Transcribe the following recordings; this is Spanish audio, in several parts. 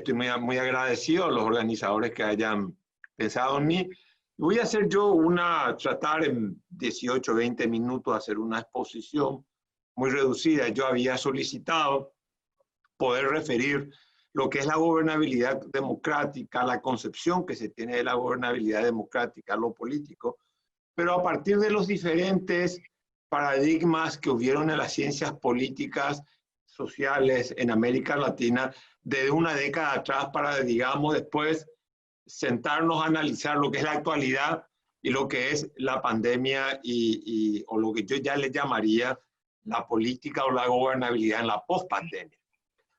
estoy muy agradecido a los organizadores que hayan pensado en mí. Voy a hacer yo tratar en 18, 20 minutos, hacer una exposición muy reducida. Yo había solicitado poder referir lo que es la gobernabilidad democrática, la concepción que se tiene de la gobernabilidad democrática, lo político, pero a partir de los diferentes paradigmas que hubieron en las ciencias políticas, sociales en América Latina, desde una década atrás para, digamos, después sentarnos a analizar lo que es la actualidad y lo que es la pandemia o lo que yo ya le llamaría la política o la gobernabilidad en la pospandemia.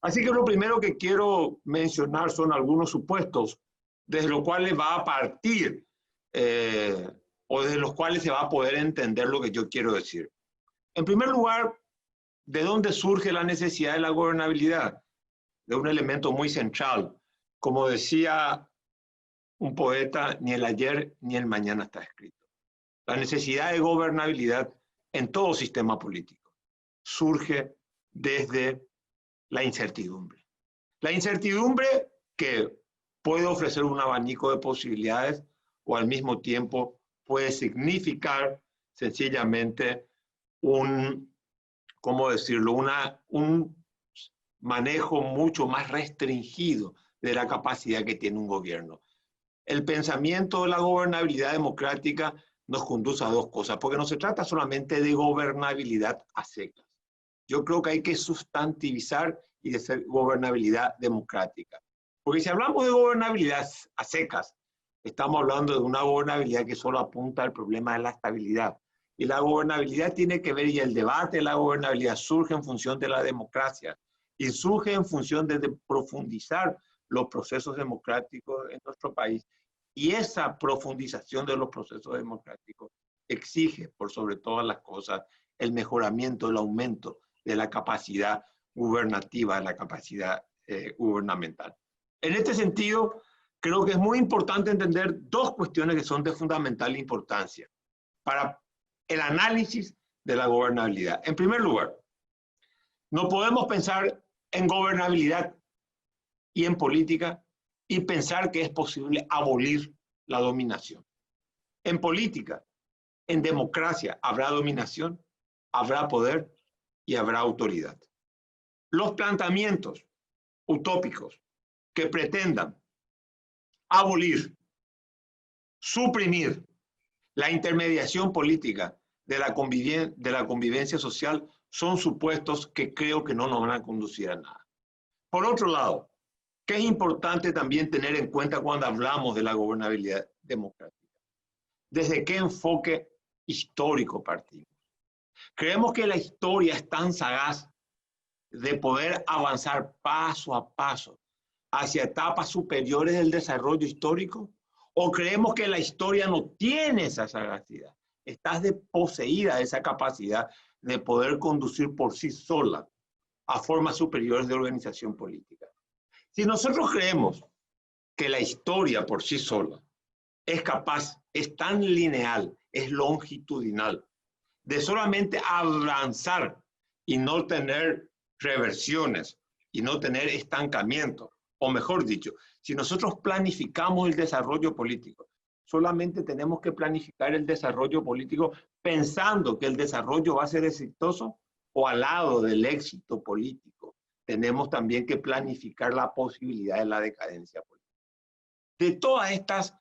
Así que lo primero que quiero mencionar son algunos supuestos desde los cuales va a partir o desde los cuales se va a poder entender lo que yo quiero decir. En primer lugar, ¿de dónde surge la necesidad de la gobernabilidad? De un elemento muy central. Como decía un poeta, ni el ayer ni el mañana está escrito. La necesidad de gobernabilidad en todo sistema político surge desde la incertidumbre. La incertidumbre que puede ofrecer un abanico de posibilidades o al mismo tiempo puede significar sencillamente ¿cómo decirlo? Un manejo mucho más restringido de la capacidad que tiene un gobierno. El pensamiento de la gobernabilidad democrática nos conduce a dos cosas, porque no se trata solamente de gobernabilidad a secas. Yo creo que hay que sustantivizar y de ser gobernabilidad democrática. Porque si hablamos de gobernabilidad a secas, estamos hablando de una gobernabilidad que solo apunta al problema de la estabilidad. Y la gobernabilidad tiene que ver, y el debate de la gobernabilidad surge en función de la democracia, y surge en función de profundizar los procesos democráticos en nuestro país. Y esa profundización de los procesos democráticos exige, por sobre todas las cosas, el mejoramiento, el aumento de la capacidad gubernativa, de la capacidad gubernamental. En este sentido, creo que es muy importante entender dos cuestiones que son de fundamental importancia para el análisis de la gobernabilidad. En primer lugar, no podemos pensar en gobernabilidad y en política y pensar que es posible abolir la dominación. En política, en democracia, habrá dominación, habrá poder y habrá autoridad. Los planteamientos utópicos que pretendan abolir, suprimir la intermediación política de la convivencia social son supuestos que creo que no nos van a conducir a nada. Por otro lado, ¿qué es importante también tener en cuenta cuando hablamos de la gobernabilidad democrática? ¿Desde qué enfoque histórico partimos? Creemos que la historia es tan sagaz de poder avanzar paso a paso hacia etapas superiores del desarrollo histórico, o creemos que la historia no tiene esa sagacidad, está desposeída de esa capacidad de poder conducir por sí sola a formas superiores de organización política. Si nosotros creemos que la historia por sí sola es capaz, es tan lineal, es longitudinal, de solamente avanzar y no tener reversiones y no tener estancamiento, o mejor dicho, si nosotros planificamos el desarrollo político, solamente tenemos que planificar el desarrollo político pensando que el desarrollo va a ser exitoso o al lado del éxito político. Tenemos también que planificar la posibilidad de la decadencia política. De todas estas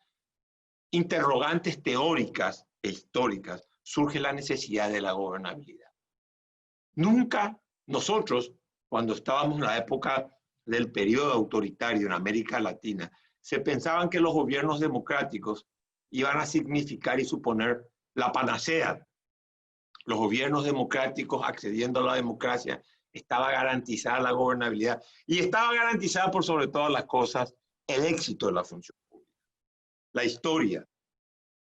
interrogantes teóricas e históricas surge la necesidad de la gobernabilidad. Nunca nosotros, cuando estábamos en la época del periodo autoritario en América Latina, se pensaban que los gobiernos democráticos iban a significar y suponer la panacea. Los gobiernos democráticos accediendo a la democracia estaba garantizada la gobernabilidad y estaba garantizada por sobre todas las cosas el éxito de la función pública. La historia,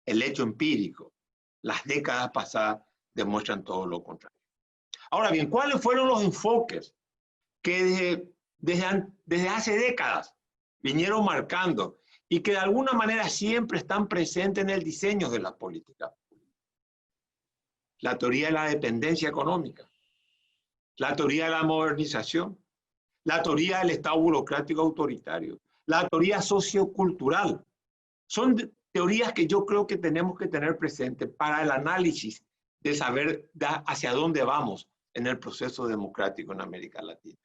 el hecho empírico, las décadas pasadas demuestran todo lo contrario. Ahora bien, ¿cuáles fueron los enfoques que desde hace décadas vinieron marcando y que de alguna manera siempre están presentes en el diseño de las políticas? La teoría de la dependencia económica, la teoría de la modernización, la teoría del Estado burocrático autoritario, la teoría sociocultural. Son teorías que yo creo que tenemos que tener presente para el análisis de saber hacia dónde vamos en el proceso democrático en América Latina.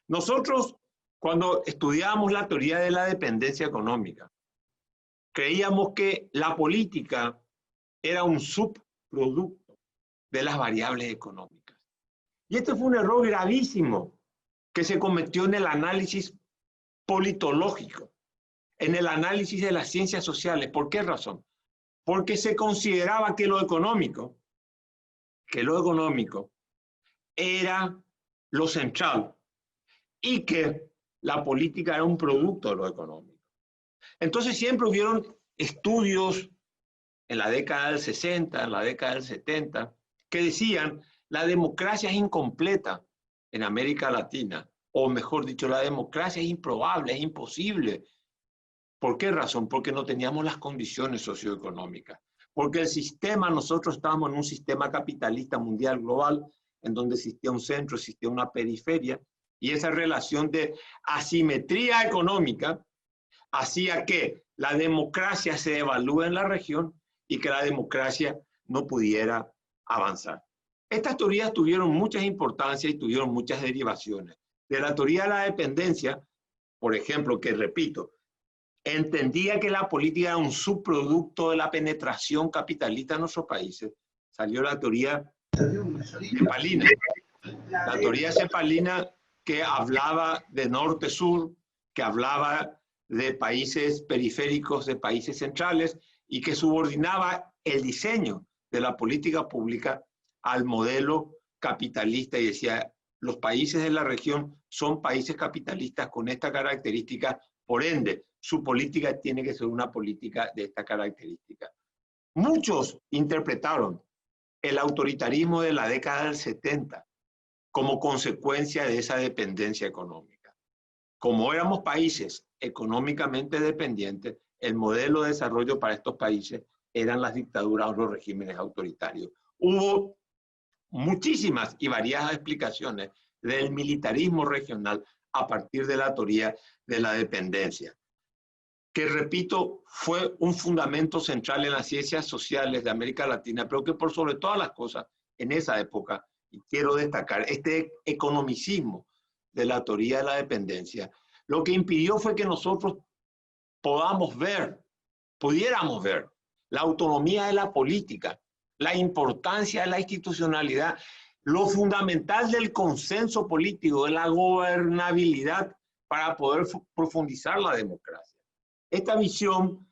Nosotros, cuando estudiábamos la teoría de la dependencia económica, creíamos que la política era un subproducto de las variables económicas. Y este fue un error gravísimo que se cometió en el análisis politológico, en el análisis de las ciencias sociales. ¿Por qué razón? Porque se consideraba que lo económico era lo central y que la política era un producto de lo económico. Entonces siempre hubieron estudios en la década del 60, en la década del 70, que decían la democracia es incompleta en América Latina, o mejor dicho, la democracia es improbable, es imposible. ¿Por qué razón? Porque no teníamos las condiciones socioeconómicas. Porque el sistema, nosotros estábamos en un sistema capitalista mundial global, en donde existía un centro, existía una periferia, y esa relación de asimetría económica hacía que la democracia se evalúe en la región y que la democracia no pudiera avanzar. Estas teorías tuvieron muchas importancias y tuvieron muchas derivaciones. De la teoría de la dependencia, por ejemplo, que repito, entendía que la política era un subproducto de la penetración capitalista en nuestros países, salió la teoría cepalina. La teoría cepalina que hablaba de norte-sur, que hablaba de países periféricos, de países centrales, y que subordinaba el diseño de la política pública al modelo capitalista y decía, los países de la región son países capitalistas con esta característica, por ende, su política tiene que ser una política de esta característica. Muchos interpretaron el autoritarismo de la década del 70 como consecuencia de esa dependencia económica. Como éramos países económicamente dependientes, el modelo de desarrollo para estos países eran las dictaduras o los regímenes autoritarios. Hubo muchísimas y variadas explicaciones del militarismo regional a partir de la teoría de la dependencia, que repito, fue un fundamento central en las ciencias sociales de América Latina, pero que por sobre todas las cosas, en esa época, y quiero destacar, este economicismo de la teoría de la dependencia, lo que impidió fue que nosotros pudiéramos ver la autonomía de la política, la importancia de la institucionalidad, lo fundamental del consenso político, de la gobernabilidad para poder profundizar la democracia. Esta visión,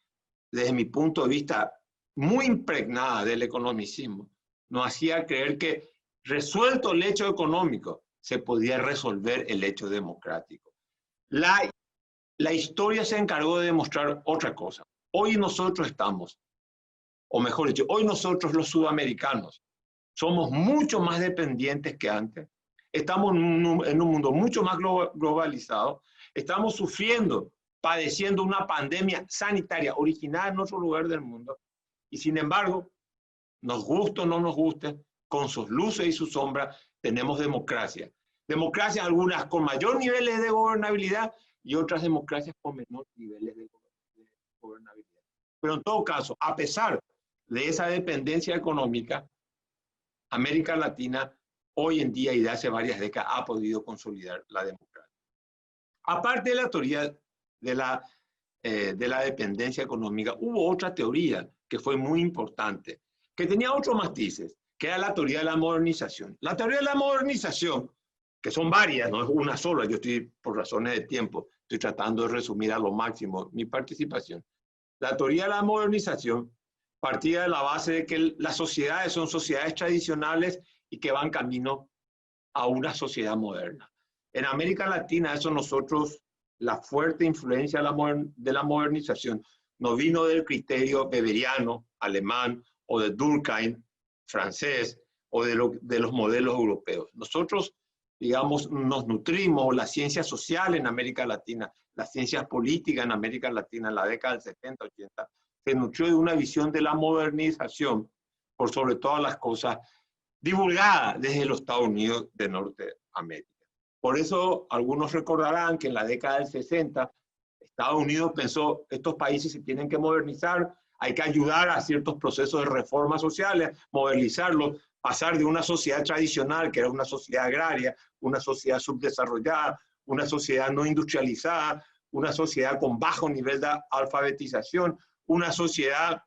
desde mi punto de vista, muy impregnada del economicismo, nos hacía creer que, resuelto el hecho económico, se podía resolver el hecho democrático. La historia se encargó de demostrar otra cosa. Hoy nosotros estamos, o mejor dicho, hoy nosotros los sudamericanos somos mucho más dependientes que antes, estamos en un mundo mucho más globalizado, estamos sufriendo, padeciendo una pandemia sanitaria originada en otro lugar del mundo, y sin embargo, nos guste o no nos guste, con sus luces y sus sombras, tenemos democracia. Democracias algunas con mayor niveles de gobernabilidad y otras democracias con menor niveles de gobernabilidad. Pero en todo caso, a pesar de esa dependencia económica, América Latina hoy en día y de hace varias décadas ha podido consolidar la democracia. Aparte de la teoría de la dependencia económica, hubo otra teoría que fue muy importante, que tenía otros matices, que era la teoría de la modernización. La teoría de la modernización, que son varias, no es una sola, yo estoy, por razones de tiempo, estoy tratando de resumir a lo máximo mi participación. La teoría de la modernización partía de la base de que las sociedades son sociedades tradicionales y que van camino a una sociedad moderna. En América Latina, eso nosotros, la fuerte influencia de la modernización no vino del criterio weberiano, alemán, o de Durkheim, francés, o de los modelos europeos. Nosotros, digamos, nos nutrimos, la ciencia social en América Latina, las ciencias políticas en América Latina en la década del 70, 80, se nutrió de una visión de la modernización, por sobre todas las cosas, divulgada desde los Estados Unidos de Norteamérica. Por eso algunos recordarán que en la década del 60 Estados Unidos pensó, estos países se tienen que modernizar, hay que ayudar a ciertos procesos de reformas sociales, modernizarlos, pasar de una sociedad tradicional, que era una sociedad agraria, una sociedad subdesarrollada, una sociedad no industrializada, una sociedad con bajo nivel de alfabetización, una sociedad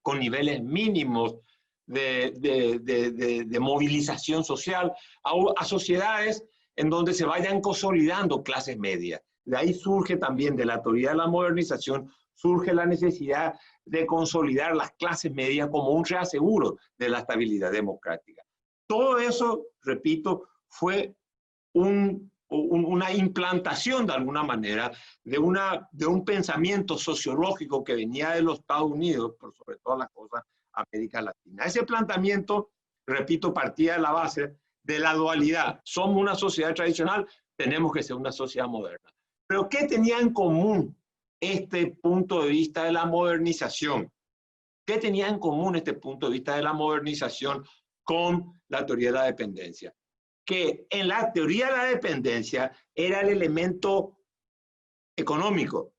con niveles mínimos de movilización social, a sociedades en donde se vayan consolidando clases medias. De ahí surge también, de la teoría de la modernización, surge la necesidad de consolidar las clases medias como un reaseguro de la estabilidad democrática. Todo eso, repito, fue una implantación de alguna manera de un pensamiento sociológico que venía de los Estados Unidos, por sobre todas las cosas, América Latina. Ese planteamiento, repito, partía de la base de la dualidad. Somos una sociedad tradicional, tenemos que ser una sociedad moderna. Pero ¿qué tenía en común este punto de vista de la modernización? ¿Qué tenía en común este punto de vista de la modernización con la teoría de la dependencia? Que en la teoría de la dependencia era el elemento económico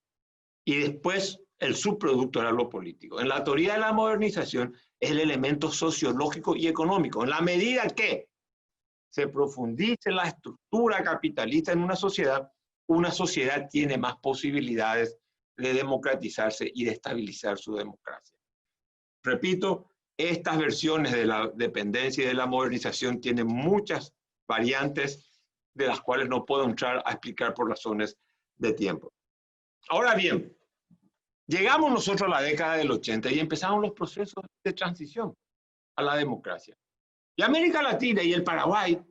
y después el subproducto era lo político. En la teoría de la modernización es el elemento sociológico y económico. En la medida que se profundice la estructura capitalista en una sociedad tiene más posibilidades de democratizarse y de estabilizar su democracia. Repito, estas versiones de la dependencia y de la modernización tienen muchas variantes de las cuales no puedo entrar a explicar por razones de tiempo. Ahora bien, llegamos nosotros a la década del 80 y empezamos los procesos de transición a la democracia. Y América Latina y el Paraguay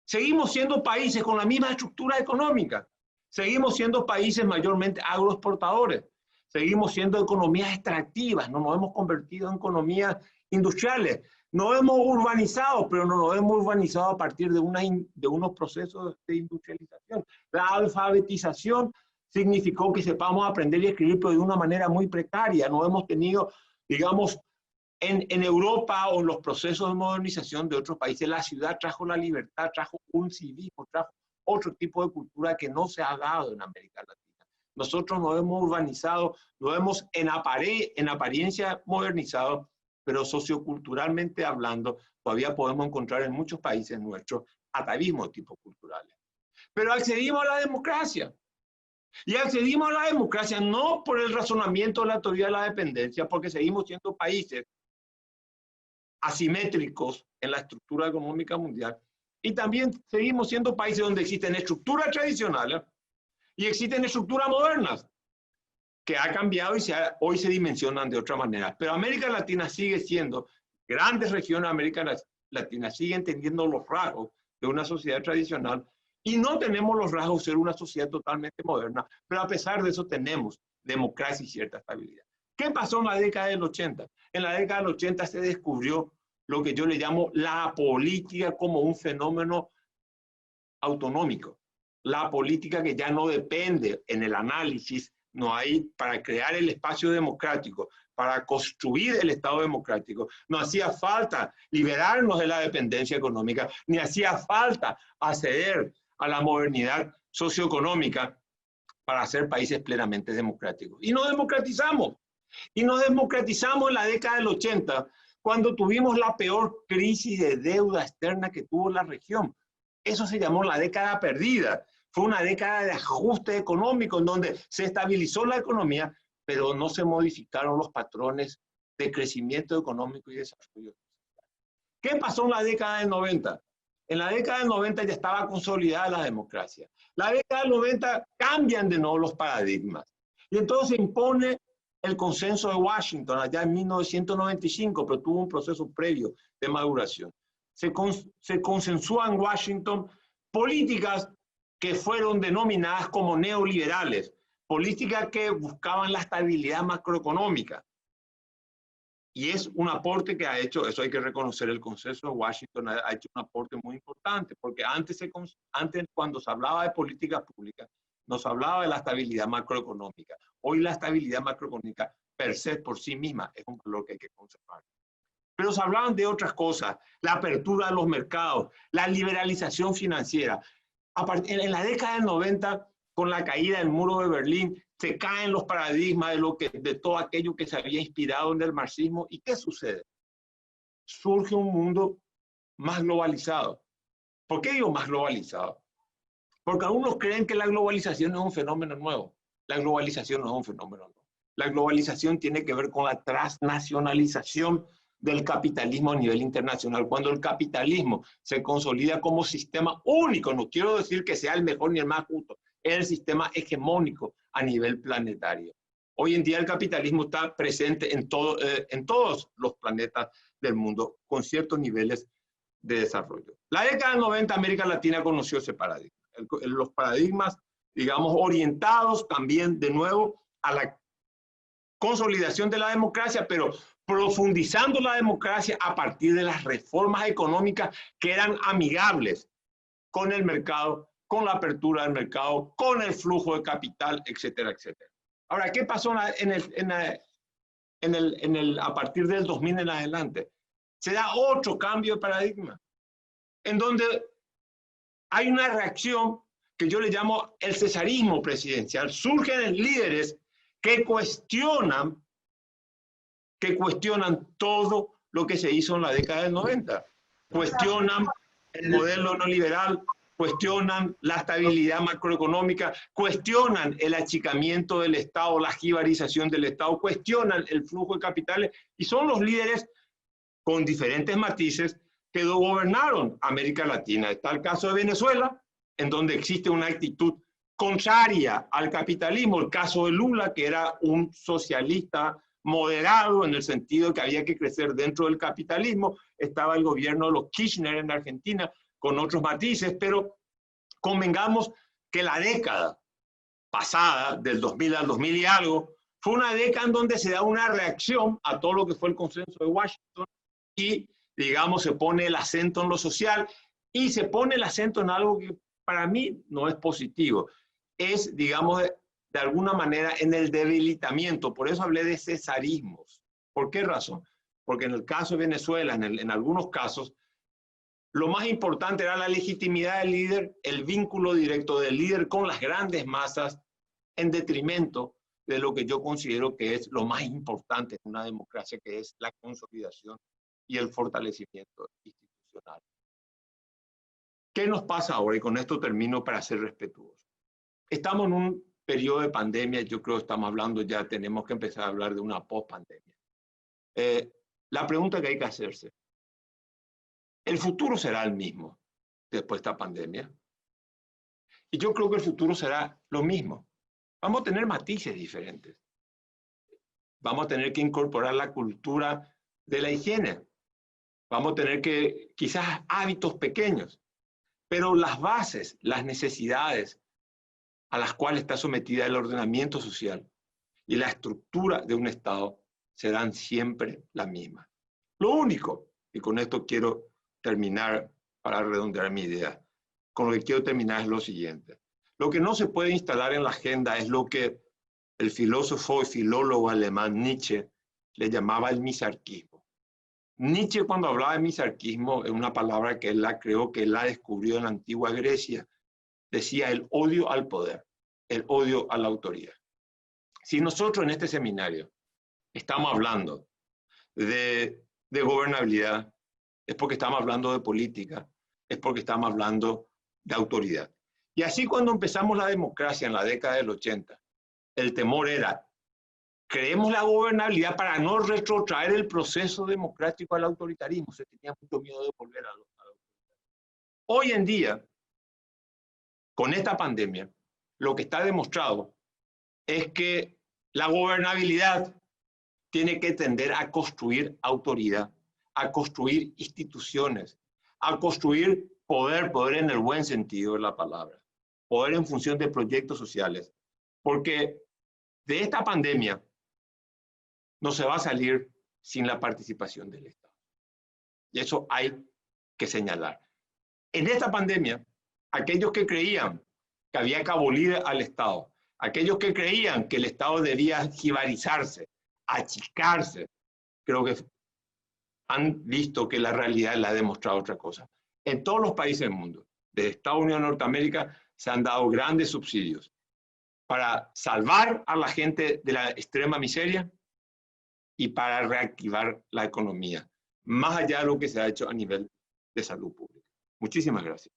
seguimos siendo países con la misma estructura económica, seguimos siendo países mayormente agroexportadores, seguimos siendo economías extractivas, no nos hemos convertido en economías industriales. Nos hemos urbanizado, pero no nos hemos urbanizado a partir de unos procesos de industrialización. La alfabetización significó que sepamos aprender y escribir, pero de una manera muy precaria. No hemos tenido, digamos, en Europa o en los procesos de modernización de otros países, la ciudad trajo la libertad, trajo un civismo, trajo otro tipo de cultura que no se ha dado en América Latina. Nosotros nos hemos urbanizado, nos hemos en apariencia modernizado, pero socioculturalmente hablando, todavía podemos encontrar en muchos países nuestros atavismos de tipo culturales. Pero accedimos a la democracia. Y accedimos a la democracia no por el razonamiento de la teoría de la dependencia, porque seguimos siendo países asimétricos en la estructura económica mundial, y también seguimos siendo países donde existen estructuras tradicionales y existen estructuras modernas, que ha cambiado y hoy se dimensionan de otra manera. Pero América Latina sigue siendo, grandes regiones de América Latina siguen teniendo los rasgos de una sociedad tradicional y no tenemos los rasgos de ser una sociedad totalmente moderna, pero a pesar de eso tenemos democracia y cierta estabilidad. ¿Qué pasó en la década del 80? En la década del 80 se descubrió lo que yo le llamo la política como un fenómeno autonómico. La política que ya no depende en el análisis, no hay para crear el espacio democrático, para construir el Estado democrático. No hacía falta liberarnos de la dependencia económica, ni hacía falta acceder a la modernidad socioeconómica para ser países plenamente democráticos. Y nos democratizamos. Y nos democratizamos en la década del 80, cuando tuvimos la peor crisis de deuda externa que tuvo la región. Eso se llamó la década perdida. Fue una década de ajuste económico en donde se estabilizó la economía, pero no se modificaron los patrones de crecimiento económico y desarrollo. ¿Qué pasó en la década del 90? En la década del 90 ya estaba consolidada la democracia. La década del 90 cambian de nuevo los paradigmas. Y entonces se impone el consenso de Washington allá en 1995, pero tuvo un proceso previo de maduración. Se consensúa en Washington políticas que fueron denominadas como neoliberales, políticas que buscaban la estabilidad macroeconómica. Y es un aporte que ha hecho, eso hay que reconocer, el consenso de Washington ha hecho un aporte muy importante, porque antes cuando se hablaba de políticas públicas, nos hablaba de la estabilidad macroeconómica. Hoy la estabilidad macroeconómica per se, por sí misma, es un valor que hay que conservar. Pero se hablaban de otras cosas, la apertura de los mercados, la liberalización financiera. En la década del 90, con la caída del muro de Berlín, se caen los paradigmas de todo aquello que se había inspirado en el marxismo. ¿Y qué sucede? Surge un mundo más globalizado. ¿Por qué digo más globalizado? Porque algunos creen que la globalización es un fenómeno nuevo. La globalización no es un fenómeno nuevo. La globalización tiene que ver con la transnacionalización del capitalismo a nivel internacional. Cuando el capitalismo se consolida como sistema único, no quiero decir que sea el mejor ni el más justo, es el sistema hegemónico a nivel planetario. Hoy en día el capitalismo está presente en todos los planetas del mundo, con ciertos niveles de desarrollo. La década del 90, América Latina conoció ese paradigma. Los paradigmas, digamos, orientados también de nuevo a la consolidación de la democracia, pero profundizando la democracia a partir de las reformas económicas que eran amigables con el mercado, con la apertura del mercado, con el flujo de capital, etcétera, etcétera. Ahora, ¿qué pasó a partir del 2000 en adelante? Se da otro cambio de paradigma, en donde hay una reacción que yo le llamo el cesarismo presidencial. Surgen líderes que cuestionan todo lo que se hizo en la década del 90. Cuestionan el modelo neoliberal, cuestionan la estabilidad macroeconómica, cuestionan el achicamiento del Estado, la jibarización del Estado, cuestionan el flujo de capitales, y son los líderes con diferentes matices que gobernaron América Latina. Está el caso de Venezuela, en donde existe una actitud contraria al capitalismo. El caso de Lula, que era un socialista moderado en el sentido de que había que crecer dentro del capitalismo. Estaba el gobierno de los Kirchner en Argentina, con otros matices, pero convengamos que la década pasada, del 2000 al 2000 y algo, fue una década en donde se da una reacción a todo lo que fue el consenso de Washington y, digamos, se pone el acento en lo social y se pone el acento en algo que para mí no es positivo. Es, digamos, de alguna manera en el debilitamiento. Por eso hablé de cesarismos. ¿Por qué razón? Porque en el caso de Venezuela, en algunos casos, lo más importante era la legitimidad del líder, el vínculo directo del líder con las grandes masas, en detrimento de lo que yo considero que es lo más importante en una democracia, que es la consolidación y el fortalecimiento institucional. ¿Qué nos pasa ahora? Y con esto termino para ser respetuoso. Estamos en un periodo de pandemia, yo creo que estamos hablando ya, tenemos que empezar a hablar de una post-pandemia. La pregunta que hay que hacerse, ¿el futuro será el mismo después de esta pandemia? Y yo creo que el futuro será lo mismo. Vamos a tener matices diferentes. Vamos a tener que incorporar la cultura de la higiene. Vamos a tener que, quizás, hábitos pequeños. Pero las bases, las necesidades a las cuales está sometida el ordenamiento social y la estructura de un Estado serán siempre las mismas. Lo único, y con esto quiero terminar para redondear mi idea, con lo que quiero terminar es lo siguiente. Lo que no se puede instalar en la agenda es lo que el filósofo y filólogo alemán Nietzsche le llamaba el misarquismo. Nietzsche, cuando hablaba de misarquismo, es una palabra que él creo que él la descubrió en la antigua Grecia, decía el odio al poder, el odio a la autoridad. Si nosotros en este seminario estamos hablando de gobernabilidad, es porque estamos hablando de política, es porque estamos hablando de autoridad. Y así, cuando empezamos la democracia en la década del 80, el temor era, creemos la gobernabilidad para no retrotraer el proceso democrático al autoritarismo. Se tenía mucho miedo de volver a lo Hoy en día, con esta pandemia, lo que está demostrado es que la gobernabilidad tiene que tender a construir autoridad, a construir instituciones, a construir poder en el buen sentido de la palabra, poder en función de proyectos sociales, porque de esta pandemia no se va a salir sin la participación del Estado. Y eso hay que señalar. En esta pandemia, aquellos que creían que había que abolir al Estado, aquellos que creían que el Estado debía jibarizarse, achicarse, creo que han visto que la realidad le ha demostrado otra cosa. En todos los países del mundo, de Estados Unidos de Norteamérica se han dado grandes subsidios para salvar a la gente de la extrema miseria y para reactivar la economía, más allá de lo que se ha hecho a nivel de salud pública. Muchísimas gracias.